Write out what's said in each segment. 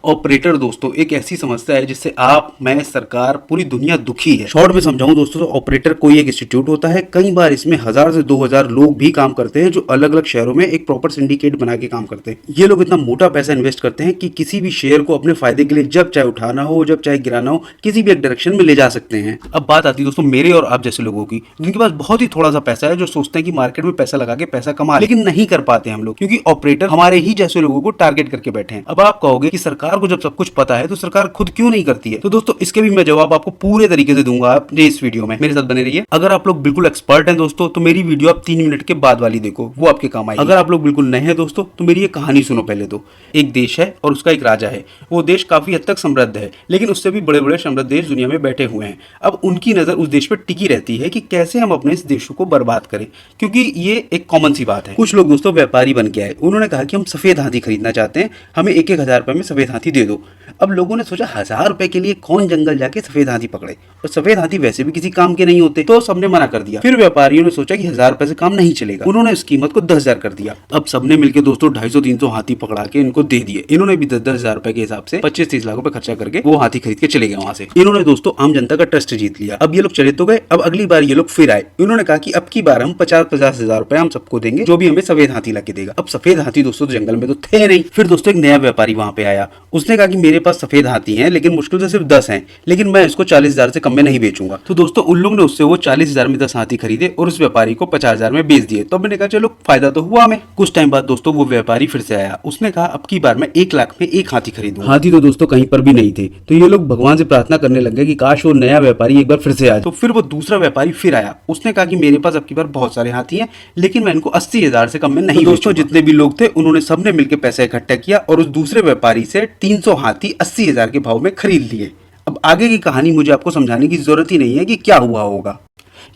Operator दोस्तों एक ऐसी समस्या है जिससे आप, मैं, सरकार, पूरी दुनिया दुखी है। शॉर्ट में समझाऊं दोस्तों तो ऑपरेटर कोई एक इंस्टीट्यूट होता है। कई बार इसमें 1000 से 2000 लोग भी काम करते हैं जो अलग अलग शहरों में एक प्रॉपर सिंडिकेट बना के काम करते हैं। ये लोग इतना मोटा पैसा इन्वेस्ट करते हैं कि किसी भी शेयर को अपने फायदे के लिए जब चाहे उठाना हो, जब चाहे गिराना हो, किसी भी एक डायरेक्शन में ले जा सकते हैं। अब बात आती है दोस्तों मेरे और आप जैसे लोगों की, जिनके पास बहुत ही थोड़ा सा पैसा है, जो सोचते हैं कि मार्केट में पैसा लगा के पैसा कमा, लेकिन नहीं कर पाते हम लोग, क्योंकि ऑपरेटर हमारे ही जैसे लोगों को टारगेट करके बैठे हैं। अब आप कहोगे कि सरकार को जब सब कुछ पता है तो सरकार खुद क्यों नहीं करती है? तो दोस्तों इसके भी मैं जवाब आपको पूरे तरीके से दूंगा अपने इस वीडियो में, मेरे साथ बने रहिए। अगर आप लोग बिल्कुल एक्सपर्ट हैं दोस्तों तो मेरी वीडियो आप 3 मिनट के बाद वाली देखो, वो आपके काम आएगी। अगर आप लोग बिल्कुल नए हैं दोस्तों तो मेरी ये कहानी सुनो पहले तो। एक देश है और उसका एक राजा है। वो देश काफी हद तक समृद्ध है, लेकिन उससे भी बड़े बड़े समृद्ध देश दुनिया में बैठे हुए हैं। अब उनकी नजर उस देश पर टिकी रहती है कि कैसे हम अपने इस देशों को बर्बाद करें, क्योंकि ये एक कॉमन सी बात है। कुछ लोग दोस्तों व्यापारी बन के आए, उन्होंने कहा कि हम सफेद हाथी खरीदना चाहते हैं, हमें 1-1000 रुपए में सफेद हाथी दे दो। अब लोगों ने सोचा 1000 रुपए के लिए कौन जंगल जाके सफेद हाथी पकड़े, और सफेद हाथी वैसे भी किसी काम के नहीं होते, तो सबने मना कर दिया। फिर व्यापारियों ने सोचा कि 1000 रुपए से काम नहीं चलेगा, उन्होंने इस कीमत को 10,000 कर दिया। अब सबने मिलकर दोस्तों 250-300 हाथी पकड़ा के इनको दे दिए। इन्होंने भी 10-10 हजार रुपए के हिसाब से 25-30 लाख रुपए खर्चा करके वो हाथी खरीद के चले गए वहां से। इन्होंने दोस्तों आम जनता का ट्रस्ट जीत लिया। अब ये लोग चले तो गए, अब अगली बार ये लोग फिर आए। इन्होंने कहा कि अब की बार हम 50-50 हजार रुपए हम सबको देंगे जो भी हमें सफेद हाथी ला के देगा। अब सफेद हाथी दोस्तों जंगल में तो थे नहीं। फिर दोस्तों एक नया व्यापारी वहां पे आया, उसने कहा कि मेरे पास सफेद हाथी हैं, लेकिन मुश्किल से सिर्फ 10 हैं, लेकिन मैं इसको 40,000 से कम में नहीं बेचूंगा। तो दोस्तों उन लोगों ने उससे वो 40,000 में 10 हाथी खरीदे और उस व्यापारी को 50,000 में बेच दिए। तो मैंने कहा चलो फायदा तो हुआ हमें। कुछ टाइम बाद दोस्तों वो व्यापारी फिर से आया, उसने कहा अब की बार मैं 1 लाख में 1 हाथी खरीदूंगा। हाथी तो दोस्तों कहीं पर भी नहीं थे, तो ये लोग भगवान से प्रार्थना करने लग गए कि काश वो नया व्यापारी एक बार फिर से आए। तो फिर वो दूसरा व्यापारी फिर आया, उसने कहा कि मेरे पास अब की बार बहुत सारे हाथी हैं, लेकिन मैं इनको 80,000 से कम में नहीं। दोस्तों जितने भी लोग थे उन्होंने सबने मिलकर पैसा इकट्ठा किया और उस दूसरे व्यापारी से 300 हाथी 80,000 के भाव में खरीद लिए। अब आगे की कहानी मुझे आपको समझाने की जरूरत ही नहीं है कि क्या हुआ होगा।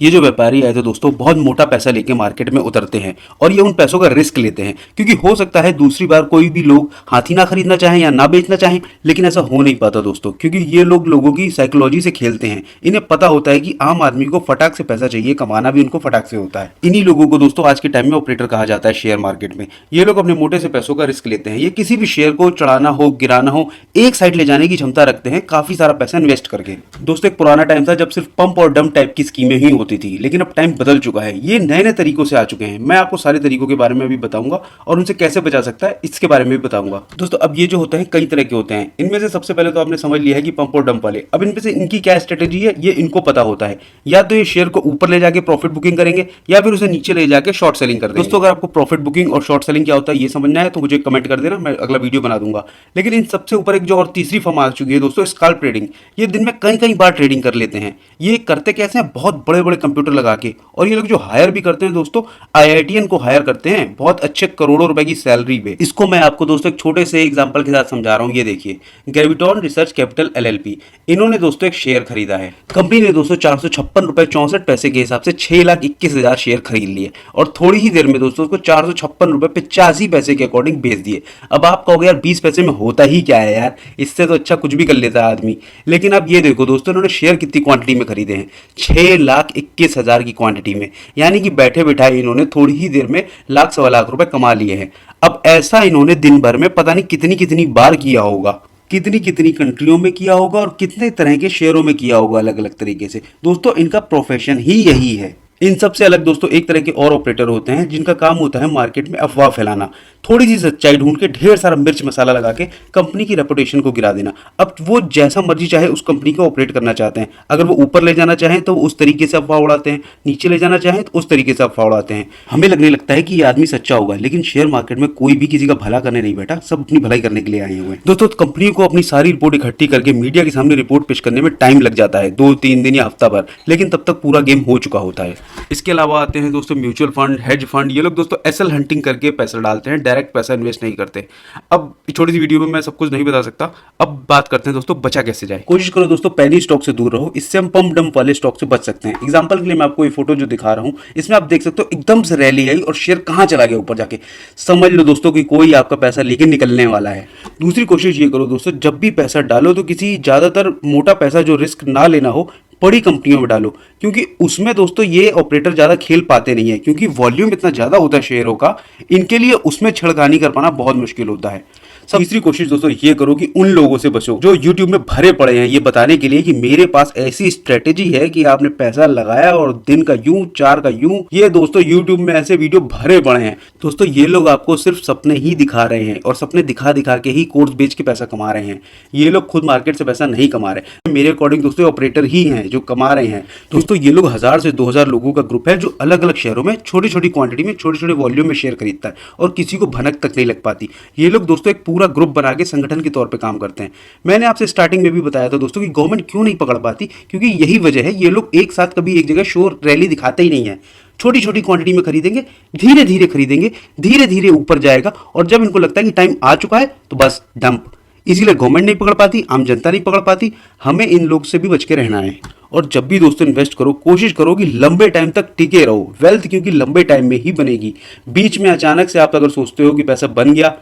ये जो व्यापारी आए थे दोस्तों बहुत मोटा पैसा लेके मार्केट में उतरते हैं और ये उन पैसों का रिस्क लेते हैं, क्योंकि हो सकता है दूसरी बार कोई भी लोग हाथी ना खरीदना चाहें या ना बेचना चाहें, लेकिन ऐसा हो नहीं पाता दोस्तों, क्योंकि ये लोग लोगों की साइकोलॉजी से खेलते हैं। इन्हें पता होता है कि आम आदमी को फटाक से पैसा चाहिए, कमाना भी उनको फटाक से होता है। इन्हीं लोगों को दोस्तों आज के टाइम में ऑपरेटर कहा जाता है शेयर मार्केट में। ये लोग अपने मोटे से पैसों का रिस्क लेते हैं। ये किसी भी शेयर को चढ़ाना हो, गिराना हो, एक साइड ले जाने की क्षमता रखते हैं, काफी सारा पैसा इन्वेस्ट करके। दोस्तों एक पुराना टाइम था जब सिर्फ पंप और डंप टाइप की स्कीमें ही होती थी, लेकिन अब टाइम बदल चुका है। ये नए नए तरीकों से आ चुके हैं। मैं आपको सारे तरीकों के बारे में भी बताऊंगा और उनसे कैसे बचा सकता है इसके बारे में भी बताऊंगा। दोस्तों अब ये जो होते हैं कई तरह के होते हैं। इनमें से सबसे पहले तो आपने समझ लिया है कि पंप और डंप वाले। अब इनमें से इनकी क्या स्ट्रेटेजी है ये इनको पता होता है। या तो ये शेयर को ऊपर ले जाके प्रॉफिट बुकिंग करेंगे या फिर उसे नीचे ले जाके शॉर्ट सेलिंग कर देंगे। दोस्तों अगर आपको प्रॉफिट बुकिंग और शॉर्ट सेलिंग क्या होता है ये समझना है तो मुझे कमेंट कर देना, मैं अगला वीडियो बना दूंगा। लेकिन इन सबसे ऊपर एक जो और तीसरी फॉर्म आ चुकी है दोस्तों, स्कैल्प ट्रेडिंग। ये दिन में कई बार ट्रेडिंग कर लेते हैं। ये करते कैसे हैं? बहुत बड़े बड़े कंप्यूटर लगा के। और ये लोग जो हायर भी करते हैं दोस्तों, IITian को हायर करते हैं बहुत अच्छे करोड़ों रुपए की सैलरी पे। इसको मैं आपको दोस्तों एक छोटे से एग्जांपल के साथ समझा रहा हूं। ये देखिए, ग्रेविटॉन रिसर्च कैपिटल LLP, इन्होंने दोस्तों एक शेयर खरीदा है। कंपनी ने दोस्तों 456 रुपए 64 पैसे के हिसाब से 6,21,000 शेयर खरीद लिए और थोड़ी ही देर में दोस्तों उसको 456 रुपए 85 पैसे के अकॉर्डिंग बेच दिए। अब आप कहोगे यार 20 पैसे में होता ही क्या है यार, इससे तो अच्छा कुछ भी कर लेता है आदमी। लेकिन अब ये देखो दोस्तों, इन्होंने शेयर कितनी क्वांटिटी में खरीदे हैं, 6,21,000 की क्वांटिटी में, यानी कि बैठे बिठाए इन्होंने थोड़ी ही देर में लाख सवा लाख रुपए कमा लिए हैं। अब ऐसा इन्होंने दिन भर में पता नहीं कितनी कितनी बार किया होगा, कितनी कितनी कंट्रियों में किया होगा और कितने तरह के शेयरों में किया होगा अलग अलग तरीके से। दोस्तों इनका प्रोफेशन ही यही है। इन सबसे अलग दोस्तों एक तरह के और ऑपरेटर होते हैं जिनका काम होता है मार्केट में अफवाह फैलाना, थोड़ी सी सच्चाई ढूंढ के ढेर सारा मिर्च मसाला लगा के कंपनी की रेपुटेशन को गिरा देना। अब वो जैसा मर्जी चाहे उस कंपनी को ऑपरेट करना चाहते हैं। अगर वो ऊपर ले जाना चाहें तो उस तरीके से अफवाह उड़ाते हैं, नीचे ले जाना चाहें तो उस तरीके से अफवाह उड़ाते हैं। हमें लगने लगता है कि ये आदमी सच्चा होगा, लेकिन शेयर मार्केट में कोई भी किसी का भला करने नहीं बैठा, सब अपनी भलाई करने के लिए आए हुए हैं। दोस्तों कंपनी को अपनी सारी रिपोर्ट इकट्ठी करके मीडिया के सामने रिपोर्ट पेश करने में टाइम लग जाता है, 2-3 दिन या हफ्ता भर, लेकिन तब तक पूरा गेम हो चुका होता है। इसके अलावा आते हैं दोस्तों म्यूचुअल फंड, हेज फंड। ये लोग दोस्तों एसएल हंटिंग करके पैसा डालते हैं, डायरेक्ट पैसा इन्वेस्ट नहीं करते। अब छोटी सी वीडियो में मैं सब कुछ नहीं बता सकता। अब बात करते हैं दोस्तों बचा कैसे जाए। कोशिश करो दोस्तों पहली स्टॉक से दूर रहो, इससे हम पंप डंप वाले स्टॉक से बच सकते हैं। एग्जांपल के लिए मैं आपको ये फोटो जो दिखा रहा हूं, इसमें आप देख सकते हो एकदम से रैली आई और शेयर कहां चला गया ऊपर जाके। समझ लो दोस्तों कि कोई आपका पैसा लेके निकलने वाला है। दूसरी कोशिश ये करो दोस्तों, जब भी पैसा डालो तो किसी ज्यादातर मोटा पैसा जो रिस्क ना लेना हो, बड़ी कंपनियों में डालो, क्योंकि उसमें दोस्तों ये ऑपरेटर ज़्यादा खेल पाते नहीं है, क्योंकि वॉल्यूम इतना ज़्यादा होता है शेयरों का, इनके लिए उसमें छेड़खानी कर पाना बहुत मुश्किल होता है। तीसरी कोशिश दोस्तों ये करो कि उन लोगों से बचो जो यूट्यूब में भरे पड़े हैं ये बताने के लिए कि मेरे पास ऐसी स्ट्रेटेजी है कि आपने पैसा लगाया और दिन का यूं 4 का यूं। ये दोस्तों यूट्यूब में ऐसे वीडियो भरे पड़े हैं। दोस्तों ये लोग आपको सिर्फ सपने ही दिखा रहे हैं और सपने दिखा दिखा के ही कोर्स बेच के पैसा कमा रहे हैं। ये लोग खुद मार्केट से पैसा नहीं कमा रहे। मेरे अकॉर्डिंग दोस्तों ऑपरेटर ही हैं जो कमा रहे हैं। दोस्तों ये लोग 1000 से 2000 लोगों का ग्रुप है जो अलग अलग शहरों में छोटी छोटी क्वांटिटी में छोटे छोटे वॉल्यूम में शेयर खरीदता है और किसी को भनक तक नहीं लग पाती। ये लोग दोस्तों एक पूरा ग्रुप बना के संगठन के तौर पे काम करते हैं। मैंने आपसे स्टार्टिंग में भी बताया था दोस्तों कि गवर्नमेंट क्यों नहीं पकड़ पाती, क्योंकि यही वजह है। ये लोग एक साथ कभी एक जगह शो रैली दिखाते ही नहीं है। छोटी छोटी क्वांटिटी में खरीदेंगे, धीरे धीरे खरीदेंगे, धीरे धीरे ऊपर जाएगा और जब इनको लगता है कि टाइम आ चुका है तो बस डंप। इसीलिए गवर्नमेंट नहीं पकड़ पाती, आम जनता नहीं पकड़ पाती। हमें इन लोग से भी बच के रहना है। और जब भी दोस्तों इन्वेस्ट करो कोशिश करो कि लंबे टाइम तक टिके रहो। वेल्थ क्योंकि लंबे टाइम में ही बनेगी। बीच में अचानक से आप अगर सोचते हो कि पैसा बन गया,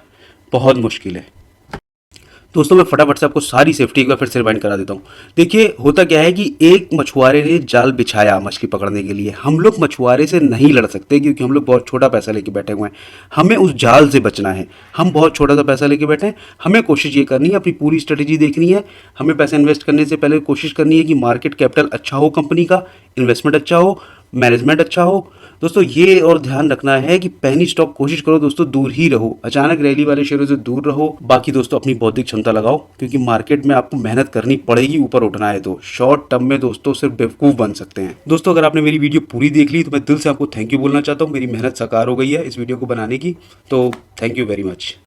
बहुत मुश्किल है। दोस्तों मैं फटाफट से आपको सारी सेफ्टी एक बार फिर से रिमाइंड करा देता हूँ। देखिए होता क्या है कि एक मछुआरे ने जाल बिछाया मछली पकड़ने के लिए। हम लोग मछुआरे से नहीं लड़ सकते क्योंकि हम लोग बहुत छोटा पैसा लेके बैठे हुए हैं। हमें उस जाल से बचना है। हम बहुत छोटा सा पैसा लेके बैठे हैं। हमें कोशिश ये करनी है, अपनी पूरी स्ट्रेटेजी देखनी है। हमें पैसा इन्वेस्ट करने से पहले कोशिश करनी है कि मार्केट कैपिटल अच्छा हो, कंपनी का इन्वेस्टमेंट अच्छा हो, मैनेजमेंट अच्छा हो। दोस्तों ये और ध्यान रखना है कि पैनी स्टॉक कोशिश करो दोस्तों दूर ही रहो। अचानक रैली वाले शेयरों से दूर रहो। बाकी दोस्तों अपनी बौद्धिक क्षमता लगाओ क्योंकि मार्केट में आपको मेहनत करनी पड़ेगी ऊपर उठना है। तो शॉर्ट टर्म में दोस्तों सिर्फ बेवकूफ बन सकते हैं। दोस्तों अगर आपने मेरी वीडियो पूरी देख ली तो मैं दिल से आपको थैंक यू बोलना चाहता हूँ। मेरी मेहनत साकार हो गई है इस वीडियो को बनाने की, तो थैंक यू वेरी मच।